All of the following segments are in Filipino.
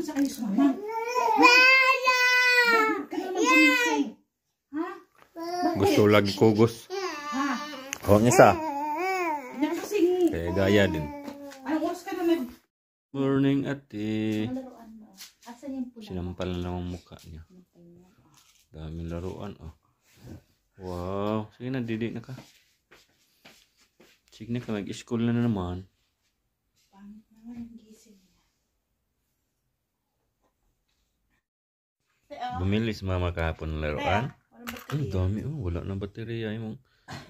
sa kayo sa mama? Bakit ka naman gumising? Ha? Gusto lagi kugos. Ha? Oh, ang isa. Nakasing. Kaya gaya din. Anong oras ka na nag... Morning, ate. Laruan mo. Asan yung pula? Sinampal na lang ang mukha niya. Daming laruan, oh. Wow. Sige na, didik na ka. Sige na ka, mag-school na naman. Pangit naman ang gising niya. Bumili si mama kahapon ng laruan. Ang Walang baterya. dami, oh. Wala na baterya yung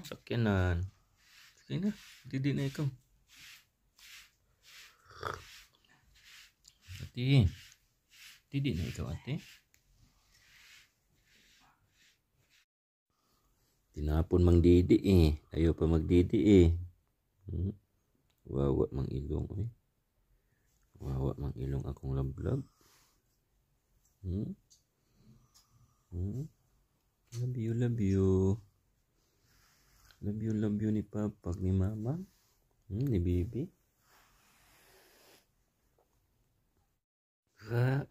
sakyanan. Sige na, didik na ikaw. Ate. Didik na ikaw, ate. Tinapon mang didi eh. Ayaw pa magdidi eh. Wawa mang ilong eh. Wawa mang ilong akong lablab. Love you, love you. Love you ni Papa, ni Mama. Ni Bibi.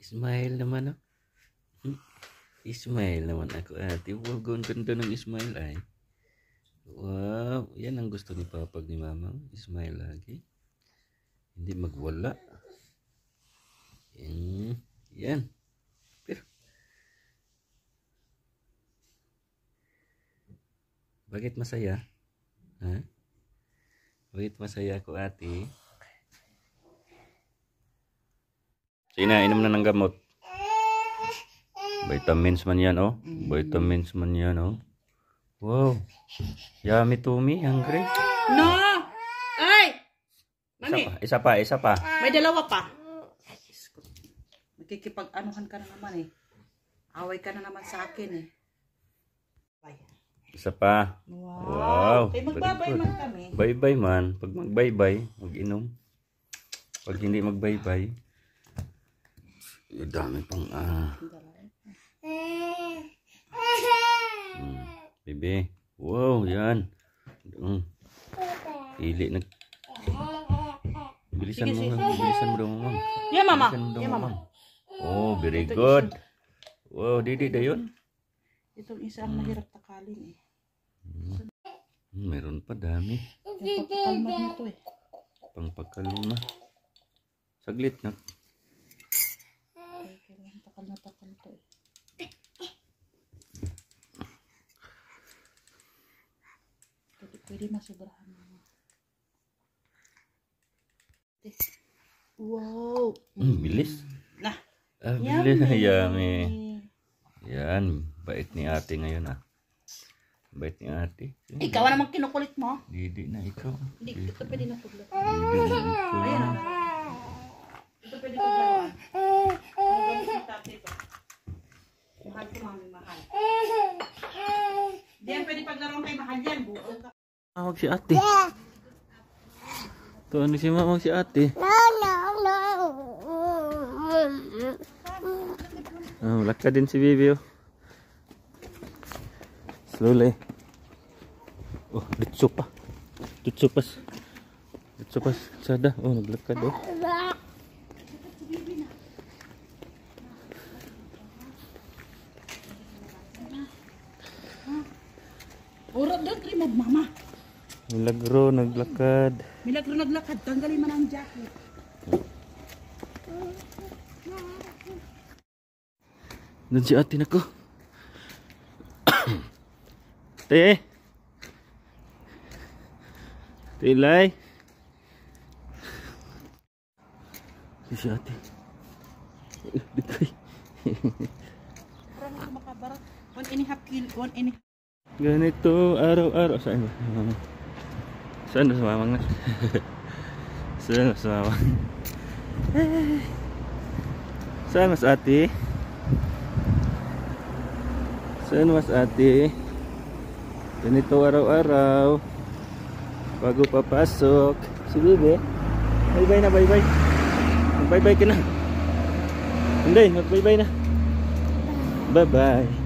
Smile naman ah. Ismail naman ako ate. Wow, ganda ng Ismail ay. Wow, yan ang gusto ni Papa ni Mama. Ismail lagi. Hindi magwala. Yan. Pero, bakit masaya? Ha? Bakit masaya ako ate? Sige na, inom na ng gamot. Vitamins man yan, oh. Vitamins man yan, oh. Wow. Yummy to me. Hungry. No! Ay! Mami! Isa pa. May dalawa pa. Magkikipag-anuhan ka na naman eh. Away ka na naman sa akin eh. Bye. Isa pa. Wow. Ay, magbabay man kami. Bye-bye man. Pag mag-bye-bye, mag-inom. Pag hindi mag-bye-bye, dami pang Bebe. Wow, yan. Pili na. Bilisan mo nga. Bilisan mo daw, mama. Yeah, mama. Bilisan mo daw, Yeah, mama. Oh, very good. Wow, didi na yun. Itong isa ang mahirap takalin eh. Meron pa dami. Yung pagkakalma na ito eh. Pangpagkalma. Saglit na. Kailangan takal na takal ito eh. Pwede masobrahan mo. Wow! Bilis. Nah. Bilis. Yummy. Yan. Bait ni ate ngayon ah. Bait ni ate. Ikaw naman kinukulit mo. Didi na ikaw. Hindi, ito pwede na tugla. Didi na ikaw. Ayan. Ito pwede tuglawan. Magalit yung tate ito. Mahal ko mami, mahal. Hindi yan pwede paglaruan kay mahal yan. Buo ka. Tawag si ate. Tuwan si mama si ate. Lakad din si Bibi oh. Slowly. Oh, ditso pa. Ditso pas. Sada. Oh, naglakad oh. Urap doon, trimog mama. Milagro, naglakad. Milagro naglakad, tanggalin mo na ang jacket. Doon si ate na ko. Te. Tilay. Si ate. Dikay. Parang ako makabarat. 1.5 kilo, 1.5. Ganito araw-araw. Saan ba? Saan ba sa mamang na? Saan ba sa mamang? Saan mas ate? Saan mas ate? Ganito araw-araw. Bago papasok. Si Bebe. Bye-bye na, bye-bye. Bye-bye ka na. Hindi, mag-bye-bye na. Bye-bye.